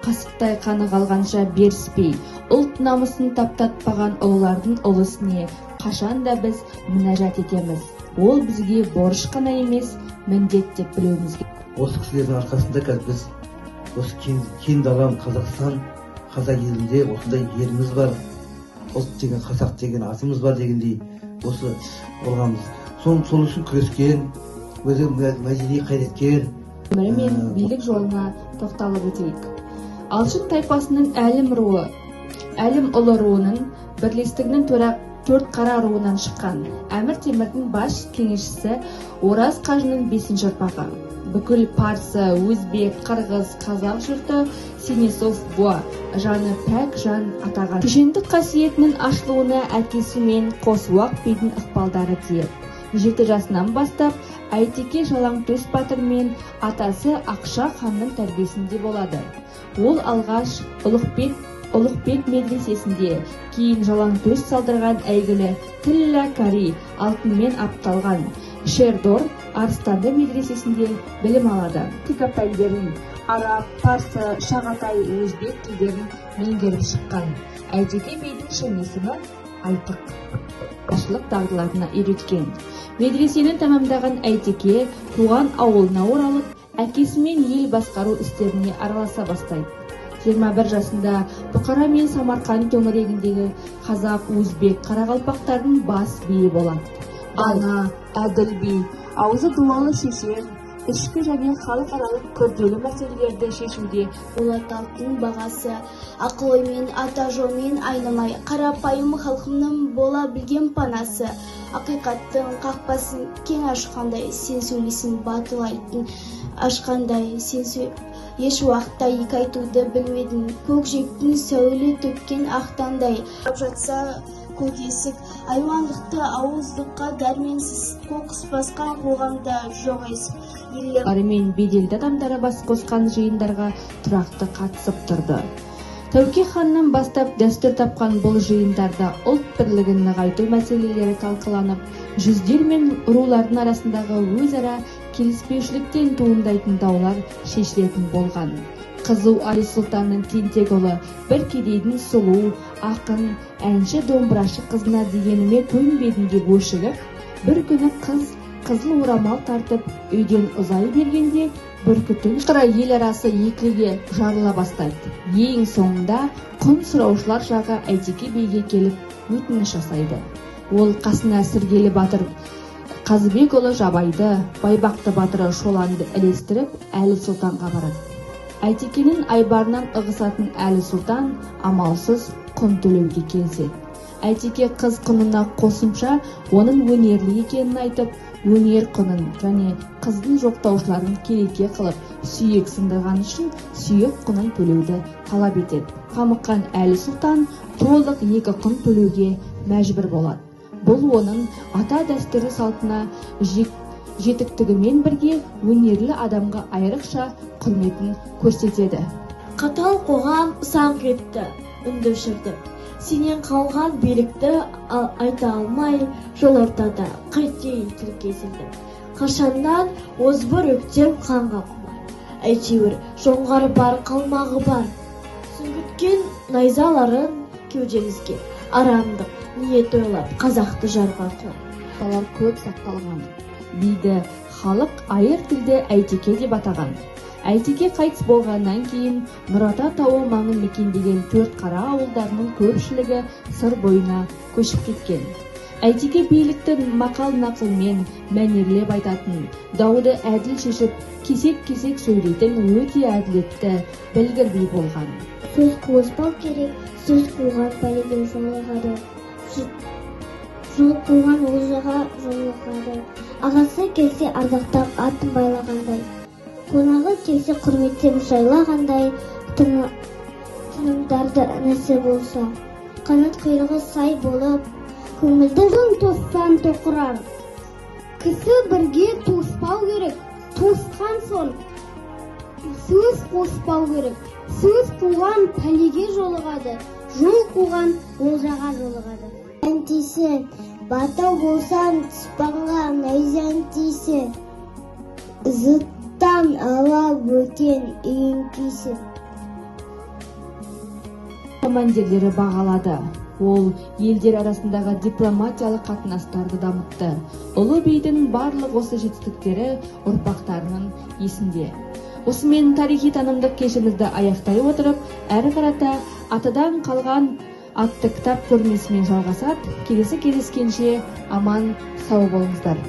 Қасықтай қаны қалғанша беріспей, ұлт намысын таптатпаған ұлылардың ұлысыне қашанда біз мінәжат етеміз. Ол бізге борыш қана емес, міндет деп білуіміз керек. Осы кісілердің арқасында қазір біз осы кең далам Қазақстан, қазақ елінде осындай еліміз бар, ұлт деген, қазақ деген атымыз бар дегендей осы болғанбыз. Сол үшін күрескен, өзі мәдени қайраткер. Өмірі мен билік жолына тоқталып өтейік. Алшын тайпасының Әлім ұлы руының бірлестігінің төрт қара руынан шыққан Әмір Темірдің баш кеңесшісі Ораз қажының 5-ші ұрпағы. Бүкіл парсы, өзбек, қырғыз, қазақ жұрты Сенесов Буа жаны пәк жан атаған. Кешендік қасиетінің ашылуына әкесі мен Қосуақ бидің ықпалдары тиіп, 7 жасынан бастап Әйтеке Жалаңтөс батыр мен атасы Ақша ханның тәрбиесінде болады. Ол алғаш Ұлықбек медресесінде, кейін Жалаңтөс салдырған әйгілі Тилля Кари алтынмен апталған Шердор Арыстанды медресесінде білім алады. Тика пәндерін араб, парсы, шағатай, өзбек тілдерін меңгеріп шыққан. Әйтеке бидің шын есімі Айтық. Ашылық дағдыларына үйреткен. Медресені тәмамдаған Әйтеке туған ауылына оралып, әкесімен ел басқару істеріне араласа бастайды. 21 жасында Бұқара мен Самарқан төңірегіндегі қазақ, өзбек, қарақалпақтардың бас биі болады. Ана, әділ би, аузы дуалы шешен, ішкі және халықаралық күрделі мәселелерді шешуде болаталтың бағасы, ақыл-оймен, ата жолмен айнымай, қарапайым халқымның бола білген панасы, ақиқаттың қақпасын кең ашқандай, сен сөйлесін батыл айттың ашқандай, сен еш уақытта екі айтуды білмедің, көкжиектің сәуле төккен ақтандай, жатса көк есік, айуандықты ауыздыққа дәрменсіз, қоқыспасқа қоғамда жоқ есік. Мен беделді адамдары бас қосқан жиындарға тұрақты қатысып тұрды. Тәуке ханнан бастап дәстүр тапқан бұл жиындарда ұлт бірлігін нығайту мәселелері талқыланып, жүздер мен рулардың арасындағы өзара келіспеушіліктен туындайтын даулар шешілетін болған. Қызу Али Сұлтанның тентек ұлы бір кедейдің сұлу, ақын, әнші домбырашы қызына дегеніме көнбедім деп өшігіп, бір күні қызыл орамал тартып үйден ұзай бергенде бүркіттің қыра ел арасы екіге жарыла бастайды. Ең соңында құн сұраушылар жағы Әйтеке биге келіп өтініш жасайды. Ол қасына Сіргелі батыр Қазыбекұлы Жабайды, Байбақты батыры Шоланды ілестіріп Әлі Сұлтанға барады. Әйтекенің айбарынан ығысатын Әлі Сұлтан амалсыз құн төлеуге келсе. Әйтеке қыз құнына қосымша оның өнерлі екенін айтып, өнер құнын және қыздың жоқтаушыларын келеке қылып, сүйек сындырған үшін сүйек құнын төлеуді талап етеді. Қамыққан Әлі Сұлтан толық 2 құн төлеуге мәжбүр болады. Бұл оның ата дәстүрі салтына жетіктігімен бірге өнерлі адамға айрықша құрметін көрсетеді. Қатал қоғам саңқ етті, үнді өшірді. Сенен қалған билікті айта алмай, жол ортада қайтейін тіл кесілді. Қашаннан озбыр өктем қанға құмар. Әйтеуір жоңғары бар, қалмағы бар. Сүңгіткен найзаларын кеудемізге, арамдық ниет ойлап қазақты жарға қор. Талар көп сақталған. Биді халық айыр тілді Әйтеке деп атаған. Әйтеке қайтыс болғаннан кейін Нұрата тауы маңын мекендеген 4 қара ауылдарының көпшілігі сыр бойына көшіп кеткен. Әйтеке билікті мақал-нақылмен мәнерлеп айтатын, дауды әділ шешіп, кесек-кесек сөйлейтін өте әділетті, білгір би болған. Сөз қуыспау керек, сөз қуған пәлеге жолығады. Жол қуған олжаға жолығады. Ағасы келсе ардақтап атын байлағандай, қонағы келсе құрметтеп жайлағандай, тынымдарды нәсі болса, қанат құйрығы сай болып, көңілді жын тоссам тоқырар. Кісі бірге туыспау керек, туысқан соң сөз қоспау керек. Сөз қуған пәлеге жолығады, жол қуған олжаға жолығады. Әнтесі, батау болсаң тұспанға найзан тисе, зыттан ала ертең үйің күйсін. Командирлері бағалады. Ол елдер арасындағы дипломатиялық қатынастарды дамытты. Ұлы бидің барлық осы жетістіктері ұрпақтарының есінде. Осымен тарихи танымдық кешімізді аяқтай отырып, әрі қарата атадан қалған атты кітап көрмесімен жалғасады. Келесі кездескенше аман сау болыңыздар.